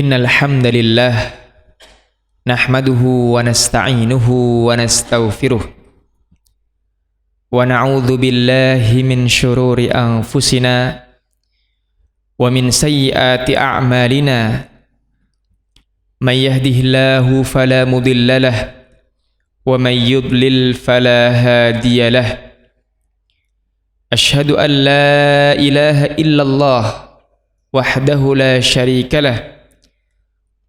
Innal hamdalillah nahmaduhu wa nasta'inuhu wa nastaghfiruh wa na'udzu billahi min syururi anfusina wa min sayyiati a'malina may yahdihillahu fala mudilla lahu wa may yudlil fala hadiya lahu asyhadu an la ilaha illallah wahdahu la syarika lahu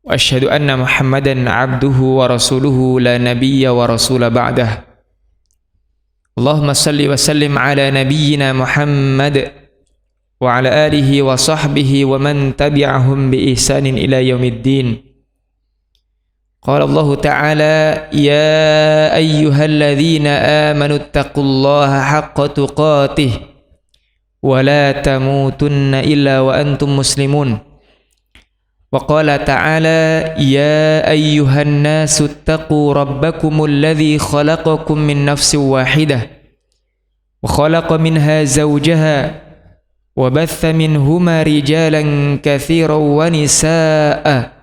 wa asyhadu anna Muhammadan abduhu wa rasuluhu la nabiyya wa rasula ba'dah. Allahumma salli wa sallim ala nabiyyina Muhammad wa ala alihi wa sahbihi wa man tabi'ahum bi ihsanin ila yaumiddin. Qala Allah ta'ala ya ayyuhalladzina amanu taqullaha haqqa tuqatih wa la tamutunna illa wa antum muslimun. Wa qala ta'ala ya ayyuhan nasu taqu rabbakumul ladzi khalaqakum min nafsin wahidah wa khalaqa minha zawjaha wa batha minhuma rijalan katsiran wa nisaa'a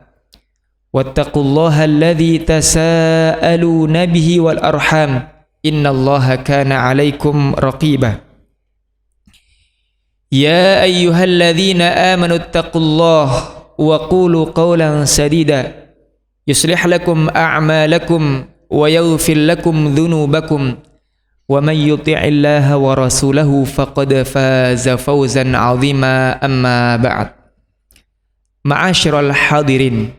wattaqullaha alladzi tasaaluna bihi wal arham innallaha kana 'alaikum raqiba. Ya ayyuhalladzina amanu taqullaha wa qulu qawlan sadida yuslih lakum a'malakum wa yaghfir lakum dhunubakum wa may yuti'illaha wa rasulahu faqad faza fawzan 'azima amma ba'd. Ma'asyiral hadirin,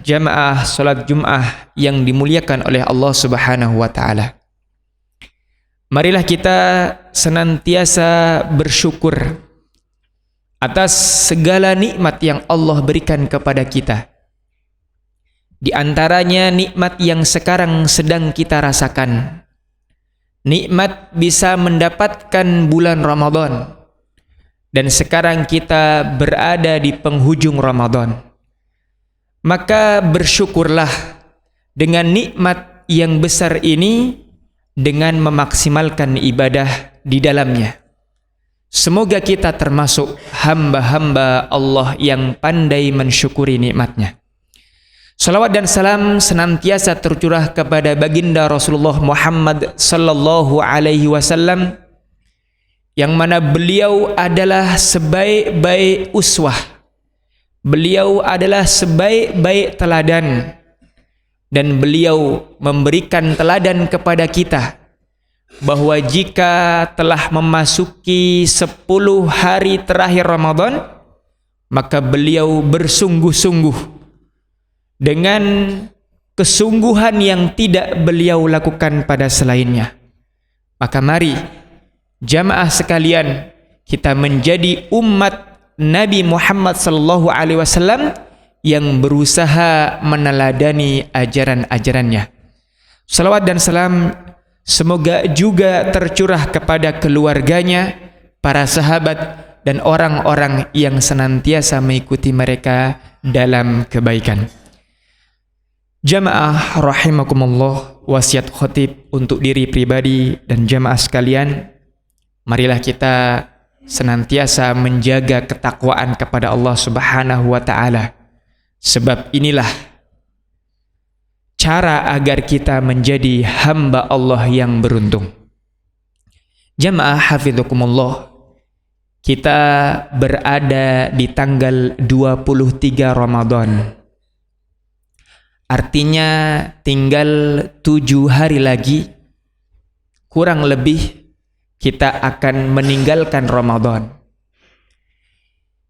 jamaah salat Jumat yang dimuliakan oleh Allah Subhanahu wa taala. Marilah kita senantiasa bersyukur atas segala nikmat yang Allah berikan kepada kita. Di antaranya nikmat yang sekarang sedang kita rasakan. Nikmat bisa mendapatkan bulan Ramadan. Dan sekarang kita berada di penghujung Ramadan. Maka bersyukurlah dengan nikmat yang besar ini dengan memaksimalkan ibadah di dalamnya. Semoga kita termasuk hamba-hamba Allah yang pandai mensyukuri nikmatnya. Salawat dan salam senantiasa tercurah kepada baginda Rasulullah Muhammad sallallahu alaihi wasallam, yang mana beliau adalah sebaik-baik uswah. Beliau adalah sebaik-baik teladan, dan beliau memberikan teladan kepada kita bahwa jika telah memasuki 10 hari terakhir Ramadan, maka beliau bersungguh-sungguh dengan kesungguhan yang tidak beliau lakukan pada selainnya. Maka mari jamaah sekalian, kita menjadi umat Nabi Muhammad sallallahu alaihi wasallam yang berusaha meneladani ajaran-ajarannya. Salawat dan salam semoga juga tercurah kepada keluarganya, para sahabat, dan orang-orang yang senantiasa mengikuti mereka dalam kebaikan. Jamaah rahimakumullah, wasiat khatib untuk diri pribadi dan jamaah sekalian, marilah kita senantiasa menjaga ketakwaan kepada Allah Subhanahu wa taala. Sebab inilah cara agar kita menjadi hamba Allah yang beruntung. Jamaah hafizakumullah, kita berada di tanggal 23 Ramadan. Artinya tinggal 7 hari lagi, kurang lebih kita akan meninggalkan Ramadan.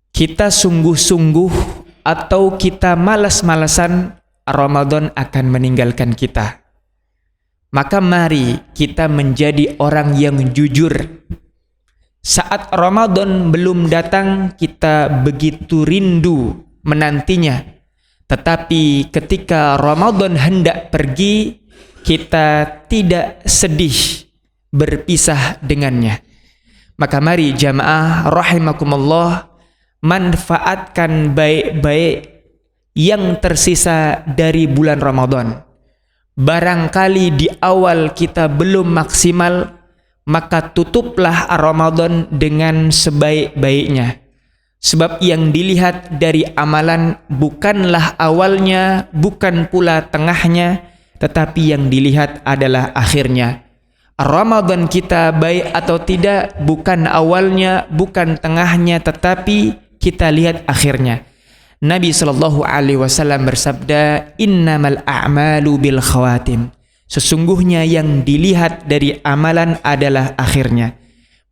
Kita sungguh-sungguh atau kita malas-malasan, Ramadan akan meninggalkan kita. Maka mari kita menjadi orang yang jujur. Saat Ramadan belum datang, kita begitu rindu menantinya. Tetapi ketika Ramadan hendak pergi, kita tidak sedih berpisah dengannya. Maka mari jamaah rahimakumullah, manfaatkan baik-baik yang tersisa dari bulan Ramadan. Barangkali di awal kita belum maksimal, maka tutuplah Ramadan dengan sebaik-baiknya. Sebab yang dilihat dari amalan bukanlah awalnya, bukan pula tengahnya, tetapi yang dilihat adalah akhirnya. Ramadan kita baik atau tidak bukan awalnya, bukan tengahnya, tetapi kita lihat akhirnya. Nabi SAW bersabda, innamal a'malu bil khawatim. Sesungguhnya yang dilihat dari amalan adalah akhirnya.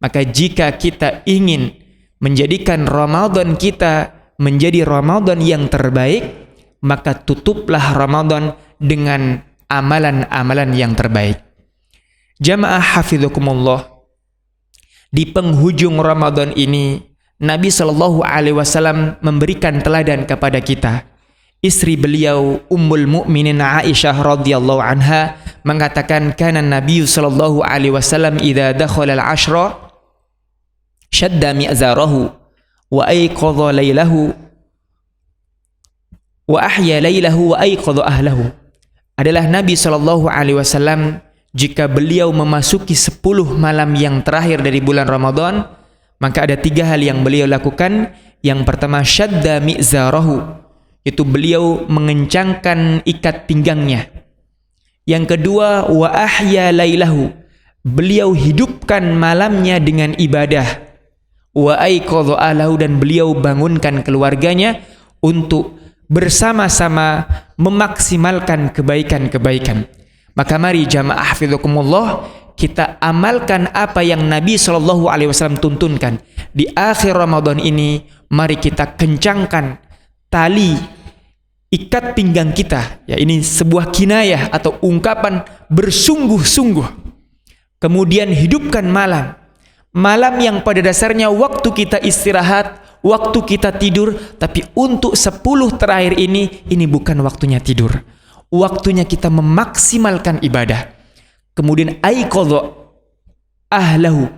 Maka jika kita ingin menjadikan Ramadan kita menjadi Ramadan yang terbaik, maka tutuplah Ramadan dengan amalan-amalan yang terbaik. Jamaah hafizakumullah, di penghujung Ramadan ini Nabi SAW memberikan teladan kepada kita. Istri beliau Ummul Mukminin Aisyah radhiyallahu anha mengatakan, kana Nabi SAW idza dakhala al-ashra syadda mi'zarahu wa ayqadha laylahu wa ahya laylahu wa ayqadha ahlahu. Adalah Nabi SAW jika beliau memasuki 10 malam yang terakhir dari bulan Ramadan, maka ada 3 hal yang beliau lakukan. Yang pertama, syadda mi'zarahu, itu beliau mengencangkan ikat pinggangnya. Yang kedua, wa ahya laylahu, beliau hidupkan malamnya dengan ibadah. Wa ayqadha ahlahu, dan beliau bangunkan keluarganya untuk bersama-sama memaksimalkan kebaikan-kebaikan. Maka mari jamaah hafizakumullah, kita amalkan apa yang Nabi SAW tuntunkan. Di akhir Ramadan ini, mari kita kencangkan tali ikat pinggang kita. Ya, ini sebuah kinayah atau ungkapan bersungguh-sungguh. Kemudian hidupkan malam. Malam yang pada dasarnya waktu kita istirahat, waktu kita tidur, tapi untuk 10 terakhir ini bukan waktunya tidur. Waktunya kita memaksimalkan ibadah. Kemudian aiqadha ahlahu,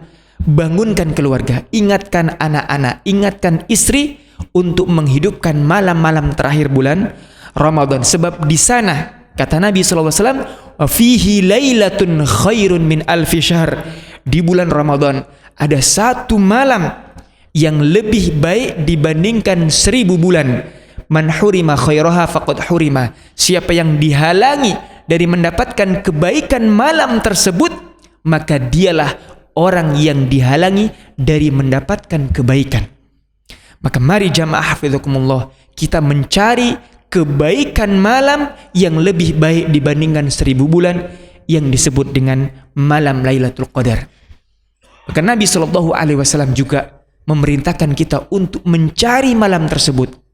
bangunkan keluarga, ingatkan anak-anak, ingatkan istri untuk menghidupkan malam-malam terakhir bulan Ramadan. Sebab di sana kata Nabi SAW, fihi lailatun khairun min alfi syahr. Di bulan Ramadan ada 1 malam yang lebih baik dibandingkan 1000 bulan. Man hurima khairaha faqad hurima. Siapa yang dihalangi dari mendapatkan kebaikan malam tersebut, maka dialah orang yang dihalangi dari mendapatkan kebaikan. Maka mari jamaah hafizakumullah, kita mencari kebaikan malam yang lebih baik dibandingkan 1000 bulan yang disebut dengan malam Lailatul Qadar. Maka Nabi SAW juga memerintahkan kita untuk mencari malam tersebut.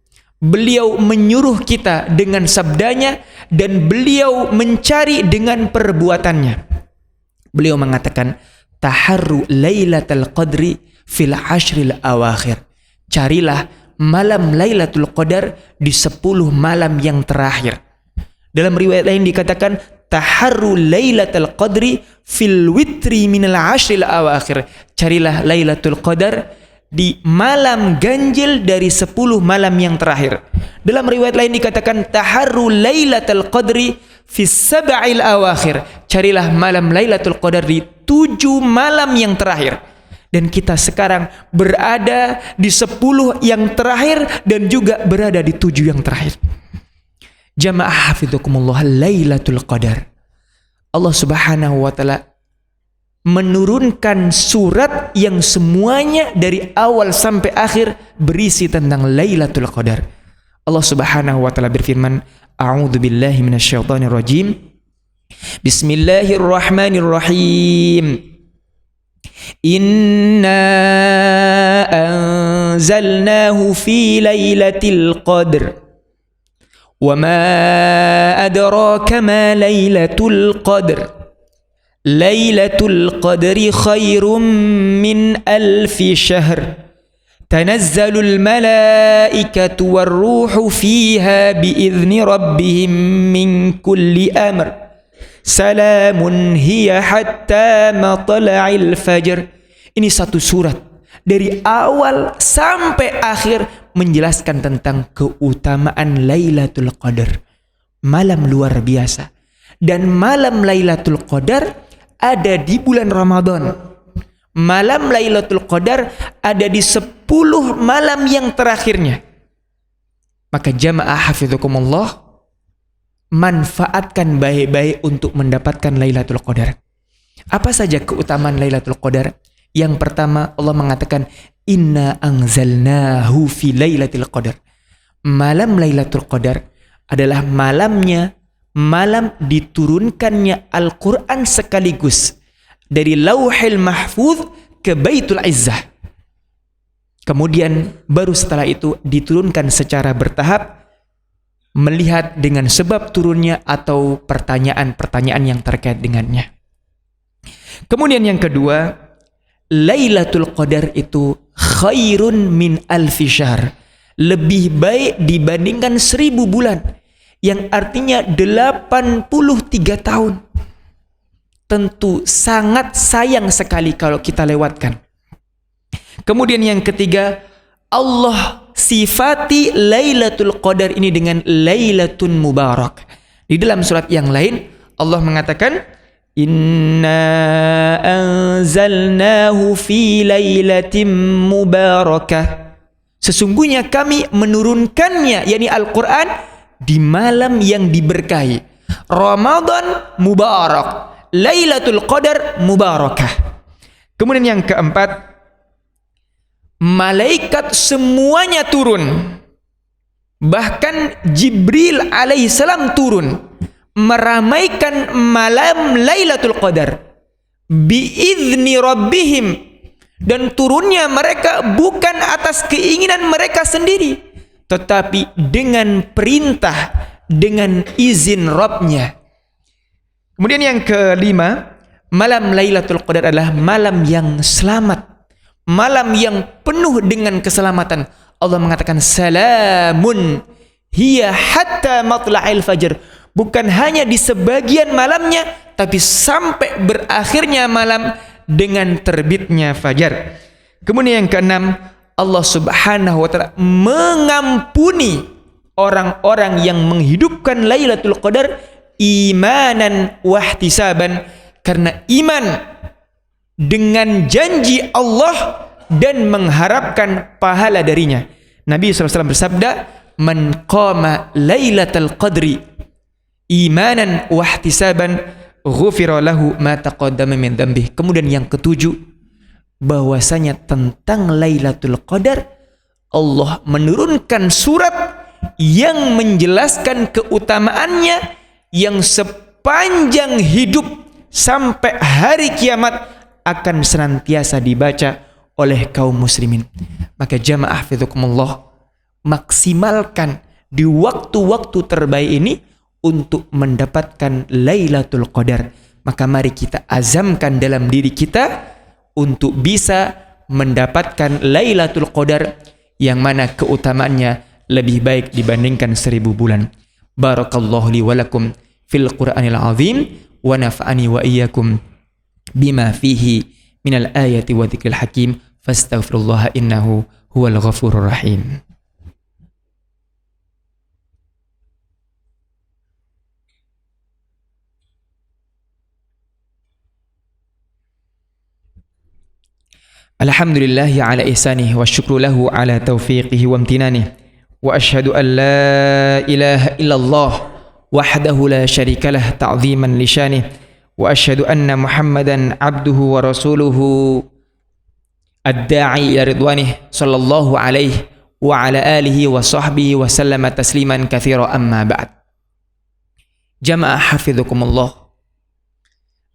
Beliau menyuruh kita dengan sabdanya dan beliau mencari dengan perbuatannya. Beliau mengatakan, taharru lailatul qadri fil ashril awakhir. Carilah malam Lailatul Qadar di 10 malam yang terakhir. Dalam riwayat lain dikatakan, taharru lailatul qadri fil witri minal ashril awakhir. Carilah Lailatul Qadar di malam ganjil dari 10 malam yang terakhir. Dalam riwayat lain dikatakan, taharru lailatul qadri fis sab'il awakhir. Carilah malam Lailatul Qadar di 7 malam yang terakhir. Dan kita sekarang berada di 10 yang terakhir dan juga berada di 7 yang terakhir. Jamaah hafizakumullah, Lailatul Qadar, Allah Subhanahu wa taala menurunkan surat yang semuanya dari awal sampai akhir berisi tentang Lailatul Qadar. Allah Subhanahu wa taala berfirman, a'udzu billahi minasyaitonir rajim. Bismillahirrahmanirrahim. Inna anzalnahu fi lailatul qadr. وما أدراك ما ليلة القدر ليلة القدر خير من ألف شهر تنزل الملائكة والروح فيها بإذن ربهم من كل أمر سلام هي حتى مطلع الفجر. Ini satu surat dari awal sampai akhir menjelaskan tentang keutamaan Lailatul Qadar, malam luar biasa. Dan malam Lailatul Qadar ada di bulan Ramadan. malam Lailatul Qadar ada di 10 malam yang terakhirnya. Maka jamaah hafizukumullah, manfaatkan baik-baik untuk mendapatkan Lailatul Qadar. Apa saja keutamaan Lailatul Qadar? Yang pertama, Allah mengatakan inna anzalnahu fi Lailatul Qadar. Malam Lailatul Qadar adalah malam diturunkannya Al-Quran sekaligus dari Lauhil Mahfuz ke Baitul Izzah. Kemudian baru setelah itu diturunkan secara bertahap, melihat dengan sebab turunnya atau pertanyaan-pertanyaan yang terkait dengannya. Kemudian yang kedua, Lailatul Qadar itu khairun min alfi syahr, lebih baik dibandingkan 1000 bulan, yang artinya 83 tahun. Tentu sangat sayang sekali kalau kita lewatkan. Kemudian yang ketiga, Allah sifati Lailatul Qadar ini dengan Lailatun Mubarak. Di dalam surat yang lain Allah mengatakan inna anzalnahu fi lailatin mubarakah. Sesungguhnya kami menurunkannya, yakni Al-Quran, di malam yang diberkahi. Ramadan mubarak, Lailatul Qadar mubarakah. Kemudian yang keempat, malaikat semuanya turun. Bahkan Jibril alaihissalam turun meramaikan malam Lailatul Qadar biizni rabbihim, dan turunnya mereka bukan atas keinginan mereka sendiri, tetapi dengan perintah, dengan izin Rabbnya. Kemudian yang kelima, malam Lailatul Qadar adalah malam yang selamat, malam yang penuh dengan keselamatan. Allah mengatakan salamun hiya hatta matla'il fajr. Bukan hanya di sebagian malamnya, tapi sampai berakhirnya malam dengan terbitnya fajar. Kemudian yang keenam, Allah Subhanahu wa taala mengampuni orang-orang yang menghidupkan Lailatul Qadar imanan wahtisaban, karena iman dengan janji Allah dan mengharapkan pahala darinya. Nabi SAW bersabda, man qama Lailatul Qadri imanan wahtisaban ghufira lahu ma taqaddama min dhanbih. Kemudian yang ketujuh, bahwasanya tentang Lailatul Qadar Allah menurunkan surat yang menjelaskan keutamaannya, yang sepanjang hidup sampai hari kiamat akan senantiasa dibaca oleh kaum muslimin. Maka jamaah fizukumullah, maksimalkan di waktu-waktu terbaik ini untuk mendapatkan Lailatul Qadar. Maka mari kita azamkan dalam diri kita untuk bisa mendapatkan Lailatul Qadar, yang mana keutamaannya lebih baik dibandingkan 1000 bulan. Barakallahu li wa lakum fil Qur'anil azim wa nafa'ani wa iyyakum bima fihi minal ayati wa dzikril hakim, fastaghfirullah innahu huwal ghafurur rahim. Alhamdulillahi ala ihsanih wa syukru lahu ala taufiqihi wa amtinanih, wa ashhadu an la ilaha illallah wahdahu la syarikalah ta'ziman li syanih, wa ashhadu anna Muhammadan abduhu wa rasuluhu ad-da'i ila ridwanih sallallahu alaihi wa ala alihi wa sahbihi wa sallama tasliman katsira, amma ba'd. Jamaah hafizukumullah,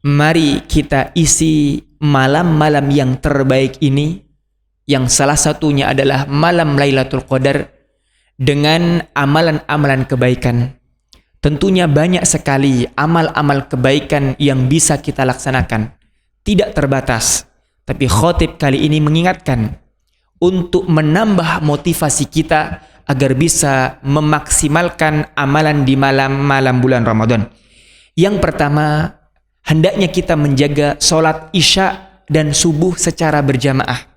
mari kita isi malam-malam yang terbaik ini, yang salah satunya adalah malam Lailatul Qadar, dengan amalan-amalan kebaikan. Tentunya banyak sekali amal-amal kebaikan yang bisa kita laksanakan, tidak terbatas. Tapi khotib kali ini mengingatkan untuk menambah motivasi kita agar bisa memaksimalkan amalan di malam-malam bulan Ramadan. Yang pertama, hendaknya kita menjaga sholat isya dan subuh secara berjamaah.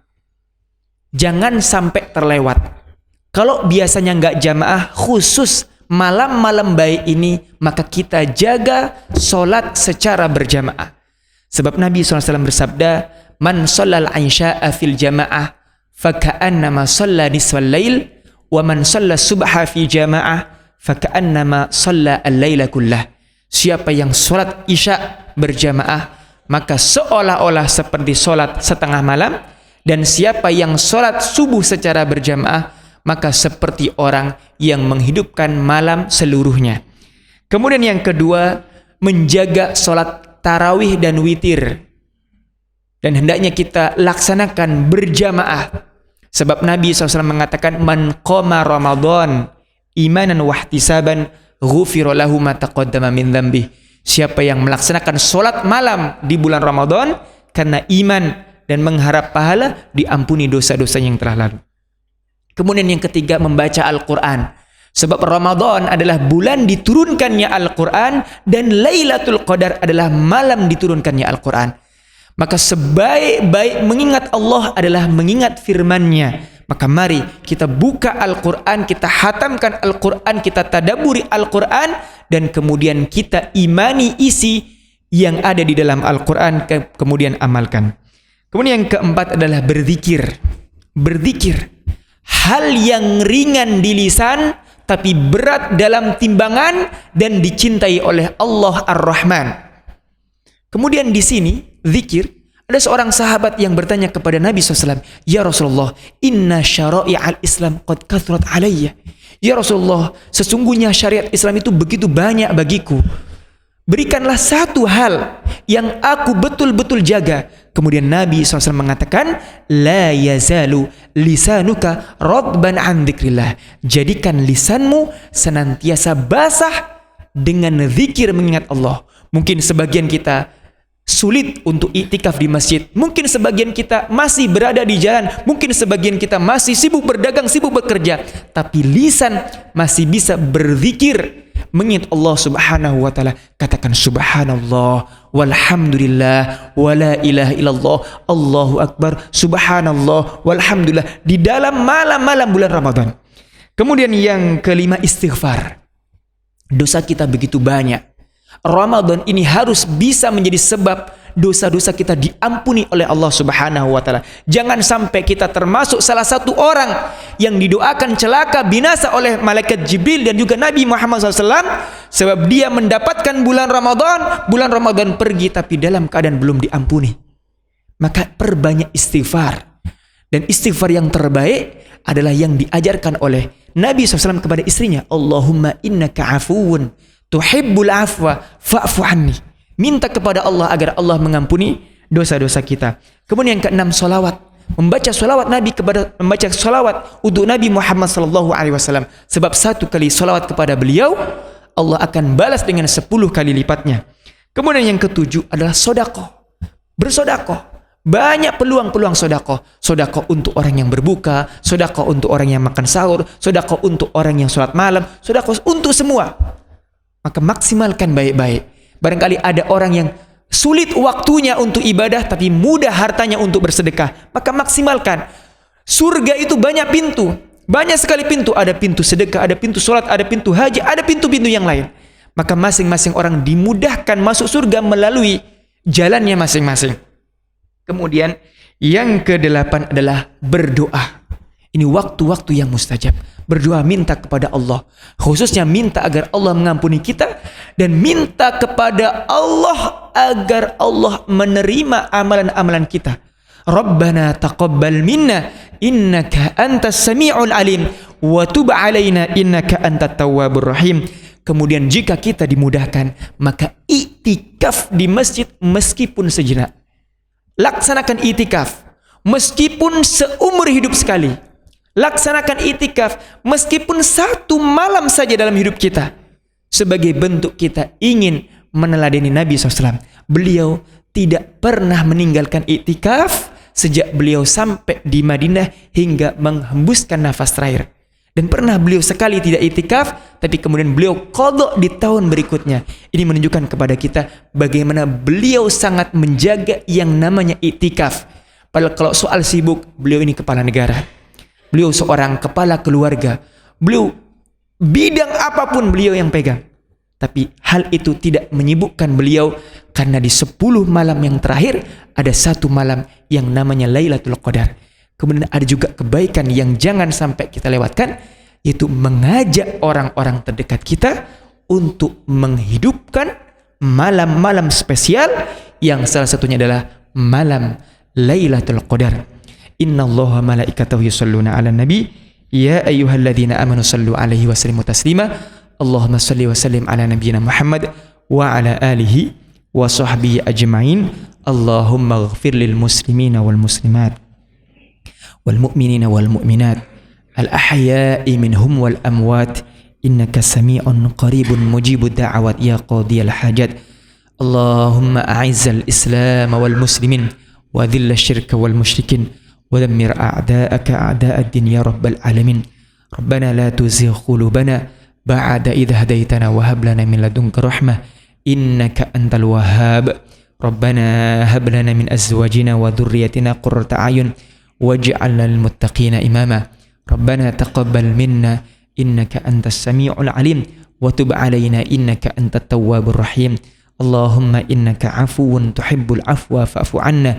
Jangan sampai terlewat. Kalau biasanya nggak jamaah, khusus malam-malam baik ini, maka kita jaga sholat secara berjamaah. Sebab Nabi SAW bersabda, man shallal isya'a fil jamaah faka'annama shalla nisfal lail wa man shalla subha fi jamaah faka'annama shalla al-laila kullah. Siapa yang sholat isya berjamaah, maka seolah-olah seperti sholat setengah malam, dan siapa yang sholat subuh secara berjamaah, maka seperti orang yang menghidupkan malam seluruhnya. Kemudian yang kedua, menjaga sholat tarawih dan witir. Dan hendaknya kita laksanakan berjamaah. Sebab Nabi SAW mengatakan, man qama Ramadan imanan wahtisaban ghufira lahu ma taqaddama min dzambi. Siapa yang melaksanakan sholat malam di bulan Ramadan karena iman dan mengharap pahala, diampuni dosa-dosa yang telah lalu. Kemudian yang ketiga, membaca Al-Quran. Sebab Ramadan adalah bulan diturunkannya Al-Quran, dan Lailatul Qadar adalah malam diturunkannya Al-Quran. Maka sebaik-baik mengingat Allah adalah mengingat firman-Nya. Maka mari kita buka Al-Quran, kita hatamkan Al-Quran, kita tadabburi Al-Quran, dan kemudian kita imani isi yang ada di dalam Al-Quran, kemudian amalkan. Kemudian yang keempat adalah berzikir. Berzikir, hal yang ringan di lisan tapi berat dalam timbangan dan dicintai oleh Allah Ar-Rahman. Kemudian di sini zikir, ada seorang sahabat yang bertanya kepada Nabi SAW, ya Rasulullah, inna syara'i al-Islam qad kathrat alayya. Ya Rasulullah, sesungguhnya syariat Islam itu begitu banyak bagiku. Berikanlah satu hal yang aku betul-betul jaga. Kemudian Nabi SAW mengatakan, la yazalu lisanuka radban an dzikrillah. Jadikan lisanmu senantiasa basah dengan zikir mengingat Allah. Mungkin sebagian kita sulit untuk iktikaf di masjid. Mungkin sebagian kita masih berada di jalan. Mungkin sebagian kita masih sibuk berdagang, sibuk bekerja. Tapi lisan masih bisa berzikir mengingat Allah Subhanahu wa ta'ala. Katakan subhanallah walhamdulillah wala ilaha illallah Allahu akbar subhanallah walhamdulillah di dalam malam-malam bulan Ramadan. Kemudian yang kelima, istighfar. Dosa kita begitu banyak. Ramadan ini harus bisa menjadi sebab dosa-dosa kita diampuni oleh Allah Subhanahu wa ta'ala. Jangan sampai kita termasuk salah satu orang yang didoakan celaka binasa oleh malaikat Jibril dan juga Nabi Muhammad SAW, sebab dia mendapatkan bulan Ramadan pergi tapi dalam keadaan belum diampuni. Maka perbanyak istighfar. Dan istighfar yang terbaik adalah yang diajarkan oleh Nabi SAW kepada istrinya, Allahumma innaka afuwun tuhibbul afwa fa'fu anni. Minta kepada Allah agar Allah mengampuni dosa-dosa kita. Kemudian yang keenam, solawat. Membaca solawat untuk Nabi Muhammad SAW. Sebab satu kali solawat kepada beliau, Allah akan balas dengan 10 kali lipatnya. Kemudian yang ketujuh adalah sodakoh. Bersodakoh. Banyak peluang-peluang sodakoh. Sodakoh untuk orang yang berbuka, sodakoh untuk orang yang makan sahur, sodakoh untuk orang yang sholat malam, sodakoh untuk semua. Maka maksimalkan baik-baik. Barangkali ada orang yang sulit waktunya untuk ibadah tapi mudah hartanya untuk bersedekah. Maka maksimalkan. Surga itu banyak pintu. Banyak sekali pintu. Ada pintu sedekah, ada pintu sholat, ada pintu haji, ada pintu-pintu yang lain. Maka masing-masing orang dimudahkan masuk surga melalui jalannya masing-masing. Kemudian yang ke-8 adalah berdoa. Ini waktu-waktu yang mustajab. Berdoa, minta kepada Allah. Khususnya minta agar Allah mengampuni kita. Dan minta kepada Allah agar Allah menerima amalan-amalan kita. Rabbana taqabbal minna innaka antas sami'ul alim. Wa tub alaina innaka antat tawwabur rahim. Kemudian jika kita dimudahkan, maka iktikaf di masjid meskipun sejenak. Laksanakan iktikaf meskipun seumur hidup sekali. Laksanakan iktikaf meskipun 1 malam saja dalam hidup kita. Sebagai bentuk kita ingin meneladani Nabi SAW. Beliau tidak pernah meninggalkan iktikaf sejak beliau sampai di Madinah hingga menghembuskan nafas terakhir. Dan pernah beliau sekali tidak iktikaf, tapi kemudian beliau qadha di tahun berikutnya. Ini menunjukkan kepada kita bagaimana beliau sangat menjaga yang namanya iktikaf. Padahal kalau soal sibuk, beliau ini kepala negara. Beliau seorang kepala keluarga. Beliau bidang apapun beliau yang pegang. Tapi hal itu tidak menyibukkan beliau Karena di 10 malam yang terakhir ada satu malam yang namanya Lailatul Qadar. Kemudian ada juga kebaikan yang jangan sampai kita lewatkan, yaitu mengajak orang-orang terdekat kita untuk menghidupkan malam-malam spesial yang salah satunya adalah malam Lailatul Qadar. Innallaha malaikatahu yusholluna 'alan nabi ya ayyuhalladzina amanu shallu 'alaihi wa sallimu taslima. Allahumma shalli wa sallim 'ala nabiyyina Muhammad wa 'ala alihi wa sahbihi ajma'in. Allahumma ighfir lil muslimina wal muslimat wal mu'minina wal mu'minat al ahya'i minhum wal amwat innaka sami'un qaribun mujibud da'awat ya qadiyal hajat. Allahumma a'izzal islam wal muslimin wa dhilla syirka wal musyrikin wa dammir a'da'aka a'da'ad din ya rabbal alamin. Rabbana la tuzigh qulubana ba'da idh hadaitana wa hab lana min ladunka rahmah innaka antal wahhab. Rabbana hab lana min azwajina wa dhurriyyatina qurrata a'yun waj'alna lil muttaqina imama. Rabbana taqabbal minna innaka antas sami'ul alim wa tub 'alaina innaka antat tawwabur rahim. Allahumma innaka 'afuwun tuhibbul 'afwa fa'fu 'anna.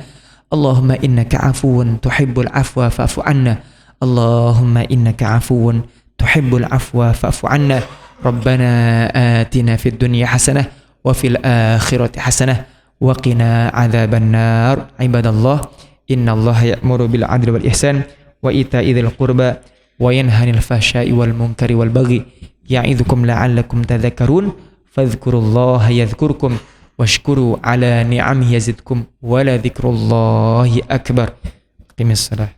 Allahumma innaka 'afuwun tuhibbul 'afwa fa'fu 'anna. Allahumma innaka 'afuwun tuhibbul 'afwa fa'fu 'anna. Rabbana atina fid dunya hasanah wa fil akhirati hasanah wa qina 'adzaban nar. Ibadallah, innallaha ya'muru bil 'adli wal ihsan wa ita'i dzil qurba wa yanha 'anil fahsya'i wal munkari wal baghi ya'idzukum la'allakum tadhakkarun. Fadhkurullaha yadhkurkum washkuru 'ala ni'amihi yazidkum wa la dzikrullahi akbar. Qimis shalah.